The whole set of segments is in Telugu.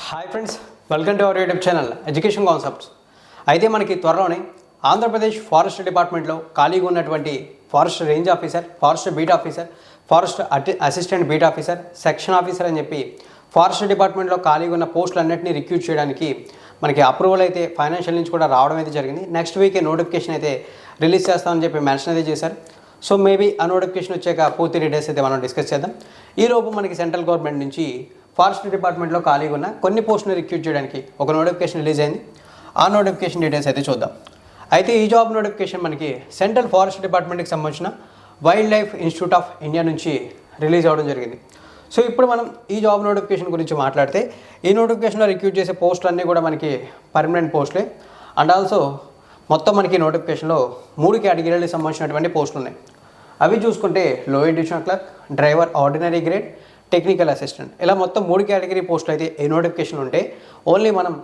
Hi friends, welcome to our YouTube channel education concepts. అయితే మనకి త్వరలోనే ఆంధ్రప్రదేశ్ ఫారెస్ట్ డిపార్ట్మెంట్లో ఖాళీగా ఉన్నటువంటి forest range officer, forest beat officer, forest assistant beat officer, section officer అని చెప్పి ఫారెస్ట్ డిపార్ట్మెంట్లో ఖాళీగా ఉన్న పోస్టులన్నింటినీ రిక్రూట్ చేయడానికి మనకి అప్రూవల్ అయితే ఫైనాన్షియల్ నుంచి కూడా రావడం అయితే జరిగింది. నెక్స్ట్ వీకే నోటిఫికేషన్ అయితే రిలీజ్ చేస్తామని చెప్పి మెన్షన్ అయితే చేశారు. సో మేబీ ఆ నోటిఫికేషన్ వచ్చాక పూర్తి డీటెయిల్స్ అయితే మనం డిస్కస్ చేద్దాం. ఈలోపు మనకి సెంట్రల్ గవర్నమెంట్ నుంచి ఫారెస్ట్ డిపార్ట్మెంట్లో ఖాళీగా ఉన్న కొన్ని పోస్టులు రిక్రూట్ చేయడానికి ఒక నోటిఫికేషన్ రిలీజ్ అయింది. ఆ నోటిఫికేషన్ డీటెయిల్స్ అయితే చూద్దాం. అయితే ఈ జాబ్ నోటిఫికేషన్ మనకి సెంట్రల్ ఫారెస్ట్ డిపార్ట్మెంట్కి సంబంధించిన wild life institute of India నుంచి రిలీజ్ అవ్వడం జరిగింది. సో ఇప్పుడు మనం ఈ జాబ్ నోటిఫికేషన్ గురించి మాట్లాడితే ఈ నోటిఫికేషన్లో రిక్రూట్ చేసే పోస్టులు అన్నీ కూడా మనకి పర్మనెంట్ పోస్టులే. అండ్ ఆల్సో మొత్తం మనకి నోటిఫికేషన్లో 3 కేటగిరీలకు సంబంధించినటువంటి పోస్టులు ఉన్నాయి. అవి చూసుకుంటే lower divisional clerk, driver ordinary grade, technical assistant, ఇలా మొత్తం 3 కేటగిరీ పోస్టులు అయితే ఈ నోటిఫికేషన్ ఉంటే ఓన్లీ మనం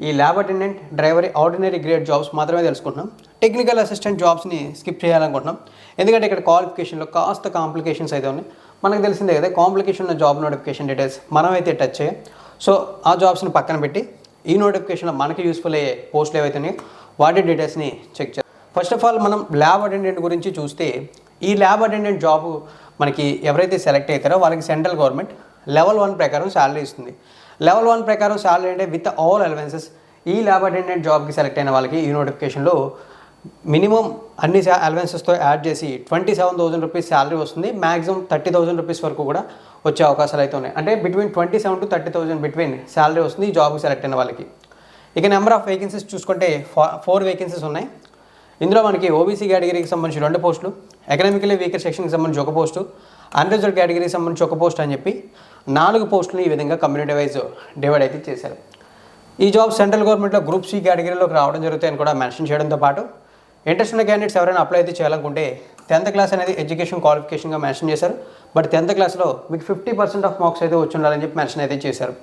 ఈ lab attendant, driver ordinary grade jobs మాత్రమే తెలుసుకుంటున్నాం. టెక్నికల్ అసిస్టెంట్ జాబ్స్ని స్కిప్ చేయాలనుకుంటున్నాం. ఎందుకంటే ఇక్కడ క్వాలిఫికేషన్లో కాస్త కాంప్లికేషన్స్ అయితే ఉన్నాయి. మనకు తెలిసిందే కదా, కాంప్లికేషన్ ఉన్న జాబ్ నోటిఫికేషన్ డీటెయిల్స్ మనం అయితే టచ్ చేయం. సో ఆ జాబ్స్ని పక్కన పెట్టి ఈ నోటిఫికేషన్లో మనకి యూస్ఫుల్ అయ్యే పోస్టులు ఏవైతే ఉన్నాయో వాటి డీటెయిల్స్ని చెక్ చేయాలి. ఫస్ట్ ఆఫ్ ఆల్ మనం ల్యాబ్ అటెండెంట్ గురించి చూస్తే ఈ ల్యాబ్ అటెండెంట్ జాబ్ మనకి ఎవరైతే సెలెక్ట్ అవుతారో వాళ్ళకి సెంట్రల్ గవర్నమెంట్ లెవెల్ 1 ప్రకారం శాలరీ ఇస్తుంది. లెవెల్ 1 ప్రకారం శాలరీ అంటే విత్ ఆల్ అలవెన్సెస్. ఈ ల్యాబ్ అటెండెంట్ జాబ్కి సెలెక్ట్ అయిన వాళ్ళకి ఈ నోటిఫికేషన్లో మినిమం అన్ని అలవెన్సెస్తో యాడ్ చేసి 27,000 రూపీస్ శాలరీ వస్తుంది. మ్యాక్సిమం 30,000 రూపీస్ వరకు కూడా వచ్చే అవకాశాలు అయితే ఉన్నాయి. అంటే బిట్వీన్ 27,000 to 30,000 బిట్వీన్ శాలరీ వస్తుంది ఈ జాబ్కి సెలెక్ట్ అయిన వాళ్ళకి. ఇక నెంబర్ ఆఫ్ వేకెన్సీస్ చూసుకుంటే 4 వేకెన్సీస్ ఉన్నాయి. ఇందులో మనకి ఓబీసీ కేటగిరీకి సంబంధించి 2 పోస్టులు, ఎకనామికలీ వీకర్ సెక్షన్కి సంబంధించి 1 పోస్టు, అన్రిజర్వ్డ్ కేటగిరీకి సంబంధించి 1 పోస్ట్ అని చెప్పి 4 పోస్టులు ఈ విధంగా కమ్యూనిటీ వైజ్ డివైడ్ అయితే చేశారు. ఈ జాబ్ సెంట్రల్ గవర్నమెంట్లో గ్రూప్ సి కేటగిరీలోకి రావడం జరుగుతాయని కూడా మెన్షన్ చేయడంతో పాటు ఇంట్రెస్ట్ ఉన్న క్యాండిడేట్స్ ఎవరైనా అప్లై అయితే చేయాలనుకుంటే 10th క్లాస్ అనేది ఎడ్యుకేషన్ క్వాలిఫికేషన్గా మెన్షన్ చేశారు. బట్ 10th క్లాస్లో మీకు 50% ఆఫ్ మార్క్స్ అయితే వచ్చి ఉండాలని చెప్పి మెన్షన్ అయితే చేశారు.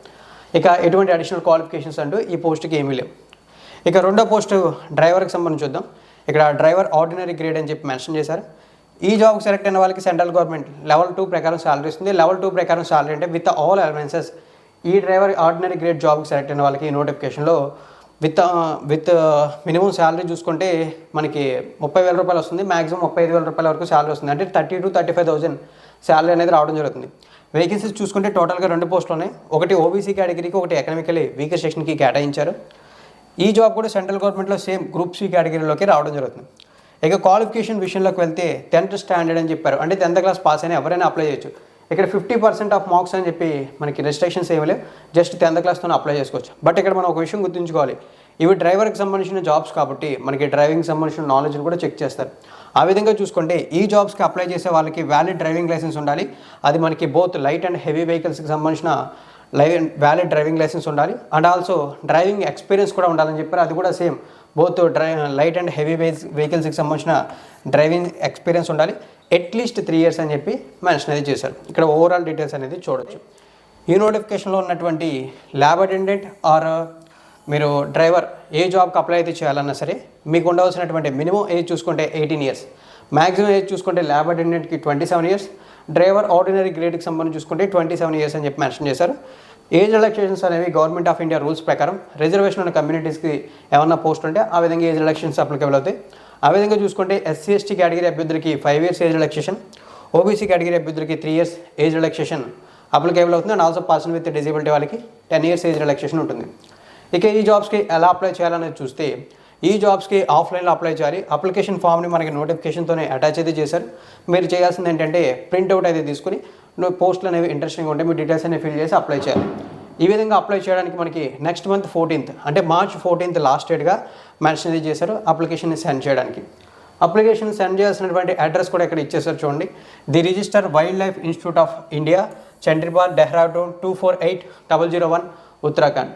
ఇక ఎటువంటి అడిషనల్ క్వాలిఫికేషన్స్ అంటూ ఈ పోస్ట్కి ఏమీ లేవు. ఇక రెండో పోస్టు డ్రైవర్కి సంబంధించి చూద్దాం. ఇక్కడ డ్రైవర్ ఆర్డినరీ గ్రేడ్ అని చెప్పి మెన్షన్ చేశారు. ఈ జాబ్కి సెలెక్ట్ అయిన వాళ్ళకి సెంట్రల్ గవర్నమెంట్ లెవెల్ 2 ప్రకారం శాలరీ ఇస్తుంది. లెవెల్ 2 ప్రకారం శాలరీ అంటే విత్ ఆల్ అలవెన్సెస్. ఈ డ్రైవర్ ఆర్డినరీ గ్రేడ్ జాబ్కి సెలెక్ట్ అయిన వాళ్ళకి ఈ నోటిఫికేషన్లో విత్ మినిమం శాలరీ చూసుకుంటే మనకి 30,000 రూపాయలు వస్తుంది. మ్యాక్సిమం 35,000 రూపాయల వరకు శాలరీ వస్తుంది. అంటే 30,000 to 35,000 శాలరీ అనేది రావడం జరుగుతుంది. వేకెన్సీస్ చూసుకుంటే టోటల్గా 2 పోస్టులు ఉన్నాయి. ఒకటి ఓబీసీ కేటగిరీకి, ఒకటి ఎకనామికలీ వీకర్ సెక్షన్కి కేటాయించారు. ఈ జాబ్ కూడా సెంట్రల్ గవర్నమెంట్లో సేమ్ గ్రూప్ సి కేటగిరీలోకి రావడం జరుగుతుంది. ఇక క్వాలిఫికేషన్ విషయంలోకి వెళ్తే 10th స్టాండర్డ్ అని చెప్పారు. అంటే 10th క్లాస్ పాస్ అయినా ఎవరైనా అప్లై చేయొచ్చు. ఇక్కడ 50% ఆఫ్ మార్క్స్ అని చెప్పి మనకి రెస్ట్రిక్షన్స్ ఏమీ లేవు. జస్ట్ 10th క్లాస్తో అప్లై చేసుకోవచ్చు. బట్ ఇక్కడ మనం ఒక విషయం గుర్తుంచుకోవాలి, ఇవి డ్రైవర్కి సంబంధించిన జాబ్స్ కాబట్టి మనకి డ్రైవింగ్ సంబంధించిన నాలెడ్జ్ని కూడా చెక్ చేస్తారు. ఆ విధంగా చూసుకుంటే ఈ జాబ్స్కి అప్లై చేసే వాళ్ళకి వ్యాలిడ్ డ్రైవింగ్ లైసెన్స్ ఉండాలి. అది మనకి బోత్ లైట్ అండ్ హెవీ వెహికల్స్కి సంబంధించిన వ్యాలిడ్ డ్రైవింగ్ లైసెన్స్ ఉండాలి. అండ్ ఆల్సో డ్రైవింగ్ ఎక్స్పీరియన్స్ కూడా ఉండాలని చెప్పారు. అది కూడా same both light and heavy వెహికల్స్కి సంబంధించిన డ్రైవింగ్ ఎక్స్పీరియన్స్ ఉండాలి. అట్లీస్ట్ 3 years అని చెప్పి మెన్షన్ అనేది చేశారు. ఇక్కడ ఓవరాల్ డీటెయిల్స్ అనేది చూడొచ్చు. ఈ నోటిఫికేషన్లో ఉన్నటువంటి ల్యాబ్ అటెండెంట్ ఆర్ మీరు డ్రైవర్ ఏ జాబ్కి అప్లై అయితే చేయాలన్నా సరే మీకు ఉండవలసినటువంటి మినిమం ఏజ్ చూసుకుంటే 18 years, మ్యాక్సిమం ఏజ్ చూసుకుంటే ల్యాబ్ అటెండెంట్కి 27 years, డ్రైవర్ ఆర్డినరీ గ్రేడ్కి సంబంధించి చూసుకుంటే 27 years అని చెప్పి మెన్షన్ చేశారు. ఏజ్ రిలాక్సేషన్స్ అనేవి గవర్నమెంట్ ఆఫ్ ఇండియా రూల్స్ ప్రకారం రిజర్వేషన్ ఉన్న కమ్యూనిటీస్కి ఏమన్నా పోస్ట్ ఉంటే ఆ విధంగా ఏజ్ రిలాక్సేషన్స్ అప్లికేబుల్ అవుతాయి. ఆ విధంగా చూసుకుంటే SC ST కేటగిరీ అభ్యర్థులకి 5 years age relaxation, OBC category అభ్యర్థులకి 3 years ఏజ్ రిలాక్సేషన్ అప్లికేబుల్ అవుతుంది. And also person with disability వాళ్ళకి 10 years ఏజ్ రిలాక్సేషన్ ఉంటుంది. ఇక ఈ జాబ్స్కి ఎలా అప్లై చేయాలనేది చూస్తే ఈ జాబ్స్కి ఆఫ్లైన్లో అప్లై చేయాలి. అప్లికేషన్ ఫామ్ని మనకి నోటిఫికేషన్తోనే అటాచ్ అయితే చేశారు. మీరు చేయాల్సింది ఏంటంటే ప్రింట్అవుట్ అయితే తీసుకుని పోస్టులు అనేవి ఇంట్రెస్టింగ్ ఉంటే మీ డీటెయిల్స్ అనేవి ఫిల్ చేసి అప్లై చేయాలి. ఈ విధంగా అప్లై చేయడానికి మనకి నెక్స్ట్ మంత్ 14th అంటే March 14th లాస్ట్ డేట్గా మెన్షన్ అయితే చేశారు అప్లికేషన్ని సెండ్ చేయడానికి. అప్లికేషన్ సెండ్ చేయాల్సినటువంటి అడ్రస్ కూడా ఇక్కడ ఇచ్చేసారు చూడండి. The register wild life institute of India, Chandribal, Dehradun 248001 Uttarakhand.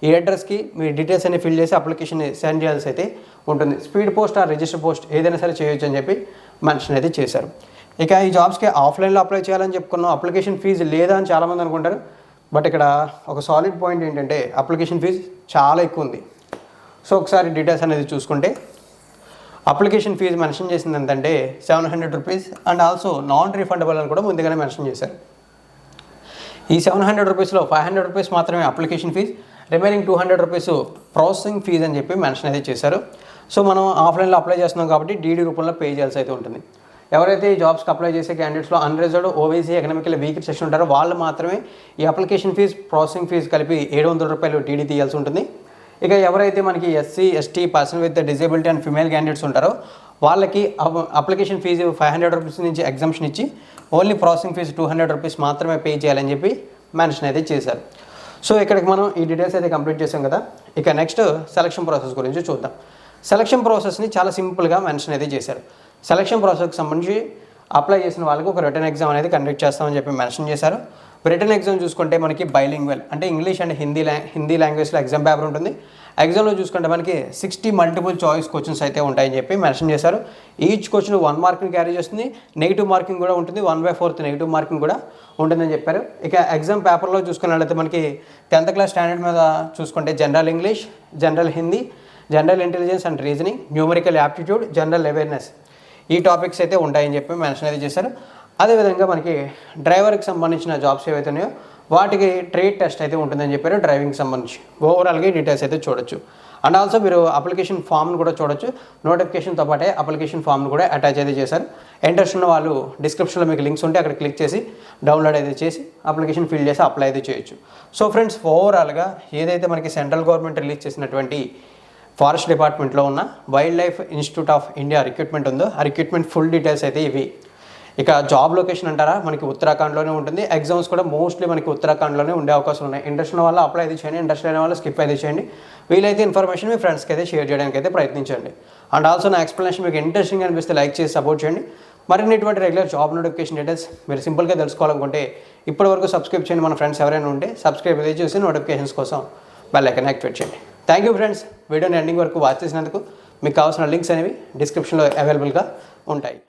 ఈ అడ్రస్కి మీ డీటెయిల్స్ అన్ని ఫిల్ చేసి అప్లికేషన్ సెండ్ చేయాల్సి అయితే ఉంటుంది. Speed post or register post ఏదైనా సరే చేయొచ్చు అని చెప్పి మెన్షన్ అయితే చేశారు. ఇక ఈ జాబ్స్కి ఆఫ్లైన్లో అప్లై చేయాలని చెప్పుకున్నాం. అప్లికేషన్ ఫీజు లేదా అని చాలామంది అనుకుంటారు. బట్ ఇక్కడ ఒక సాలిడ్ పాయింట్ ఏంటంటే అప్లికేషన్ ఫీజు చాలా ఎక్కువ ఉంది. సో ఒకసారి డీటెయిల్స్ అనేది చూసుకుంటే అప్లికేషన్ ఫీజు మెన్షన్ చేసింది ఎంతంటే 700 rupees. And also non refundable అని కూడా ముందుగానే మెన్షన్ చేశారు. ఈ 700 రూపీస్లో 500 రూపీస్ మాత్రమే application fee, remaining 200 rupees processing fee అని చెప్పి మెన్షన్ అయితే చేశారు. సో మనం ఆఫ్లైన్లో అప్లై చేస్తున్నాం కాబట్టి డీడీ రూపంలో పే చేయాల్సి అయితే ఉంటుంది. ఎవరైతే ఈ జాబ్స్కి అప్లై చేసే క్యాండిడేట్స్లో unreserved, OBC, economical weak section ఉంటారో వాళ్ళు మాత్రమే ఈ అప్లికేషన్ ఫీజ్, ప్రాసెసింగ్ ఫీజ్ కలిపి 700 రూపాయలు డీడీ తీయాల్సి ఉంటుంది. ఇక ఎవరైతే మనకి SC, ST, person with disability and female candidates ఉంటారో వాళ్ళకి అప్లికేషన్ ఫీజు 500 రూపీస్ నుంచి ఎగ్జామ్షన్ ఇచ్చి ఓన్లీ ప్రాసెసింగ్ ఫీజు 200 రూపీస్ మాత్రమే పే చేయాలని చెప్పి మెన్షన్ అయితే చేశారు. సో ఇక్కడికి మనం ఈ డీటెయిల్స్ అయితే కంప్లీట్ చేసాం కదా. ఇక నెక్స్ట్ సెలక్షన్ ప్రాసెస్ గురించి చూద్దాం. సెలక్షన్ ప్రాసెస్ని చాలా సింపుల్గా మెన్షన్ అయితే చేశారు. సెలక్షన్ ప్రాసెస్కి సంబంధించి అప్లై చేసిన వాళ్ళకి ఒక రిటర్న్ ఎగ్జామ్ అనేది కండక్ట్ చేస్తామని చెప్పి మెన్షన్ చేశారు. రిటర్న్ ఎగ్జామ్ చూసుకుంటే మనకి బైలింగ్వల్ అంటే ఇంగ్లీష్ అండ్ హిందీ లాంగ్వేజ్లో ఎగ్జామ్ పేపర్ ఉంటుంది. ఎగ్జామ్లో చూసుకుంటే మనకి 60 మల్టిపుల్ చాయిస్ క్వశ్చన్స్ అయితే ఉంటాయని చెప్పి మెన్షన్ చేశారు. ఈచ్ క్వశ్చన్ 1 మార్కింగ్ క్యారీ చేస్తుంది, నెగిటివ్ మార్కింగ్ కూడా ఉంటుంది, 1/4 నెగిటివ్ మార్కింగ్ కూడా ఉంటుందని చెప్పారు. ఇక ఎగ్జామ్ పేపర్లో చూసుకున్నట్లయితే మనకి 10th క్లాస్ స్టాండర్డ్ మీద చూసుకుంటే general English, general Hindi, general intelligence and reasoning, numerical aptitude, general awareness ఈ టాపిక్స్ అయితే ఉంటాయని చెప్పి మెన్షన్ అయితే చేశారు. అదేవిధంగా మనకి డ్రైవర్కి సంబంధించిన జాబ్స్ ఏవైతే ఉన్నాయో వాటికి ట్రేడ్ టెస్ట్ అయితే ఉంటుందని చెప్పారు. డ్రైవింగ్కి సంబంధించి ఓవరాల్గా ఈ డీటెయిల్స్ అయితే చూడొచ్చు. అండ్ ఆల్సో మీరు అప్లికేషన్ ఫామ్ను కూడా చూడొచ్చు. నోటిఫికేషన్తో పాటే అప్లికేషన్ ఫామ్ను కూడా అటాచ్ అయితే చేశారు. ఇంట్రెస్ట్ ఉన్న వాళ్ళు డిస్క్రిప్షన్లో మీకు లింక్స్ ఉంటే అక్కడ క్లిక్ చేసి డౌన్లోడ్ అయితే చేసి అప్లికేషన్ ఫిల్ చేసి అప్లై అయితే చేయొచ్చు. సో ఫ్రెండ్స్, ఓవరాల్గా ఏదైతే మనకి సెంట్రల్ గవర్నమెంట్ రిలీజ్ చేసినటువంటి ఫారెస్ట్ డిపార్ట్మెంట్లో ఉన్న wild life institute of India recruitment ఉందో ఆ రిక్రూట్మెంట్ ఫుల్ డీటెయిల్స్ అయితే ఇవి. ఇక జాబ్ లొకేషన్ అంటారా మనకి ఉత్తరాఖండ్లోనే ఉంటుంది. ఎగ్జామ్స్ కూడా మోస్ట్లీ మనకి ఉత్తరాఖండ్లోనే ఉండే అవకాశం ఉన్నాయి. ఇంట్రెస్ట్ ఉన్న వాళ్ళు అప్లై అయితే చేయండి, ఇంట్రెస్ట్ లేని వాళ్ళు స్కిప్ అయితే చేయండి. వీలైతే ఇన్ఫర్మేషన్ మీ ఫ్రెండ్స్కి అయితే షేర్ చేయడానికి అయితే ప్రయత్నించండి. అండ్ ఆల్సో నా ఎక్స్ప్లెనేషన్ మీకు ఇంట్రెస్టింగ్ అనిపిస్తే లైక్ చేసి సపోర్ట్ చేయండి. మరిన్ని ఇటువంటి రెగ్యులర్ జాబ్ నోటిఫికేషన్ డీటెయిల్స్ మీరు సింపుల్గా తెలుసుకోవాలనుకుంటే ఇప్పటివరకు సబ్స్క్రైబ్ చేయండి. మన ఫ్రెండ్స్ ఎవరైనా ఉంటే సబ్స్క్రైబ్ అయితే చేసి నోటిఫికేషన్స్ కోసం బెల్ ఐకాన్ యాక్టివేట్ చేయండి. థ్యాంక్ యూ ఫ్రెండ్స్, వీడియోని ఎండింగ్ వరకు వాచ్ చేసినందుకు. మీకు కావాల్సిన లింక్స్ అనేవి డిస్క్రిప్షన్లో అవైలబుల్గా ఉంటాయి.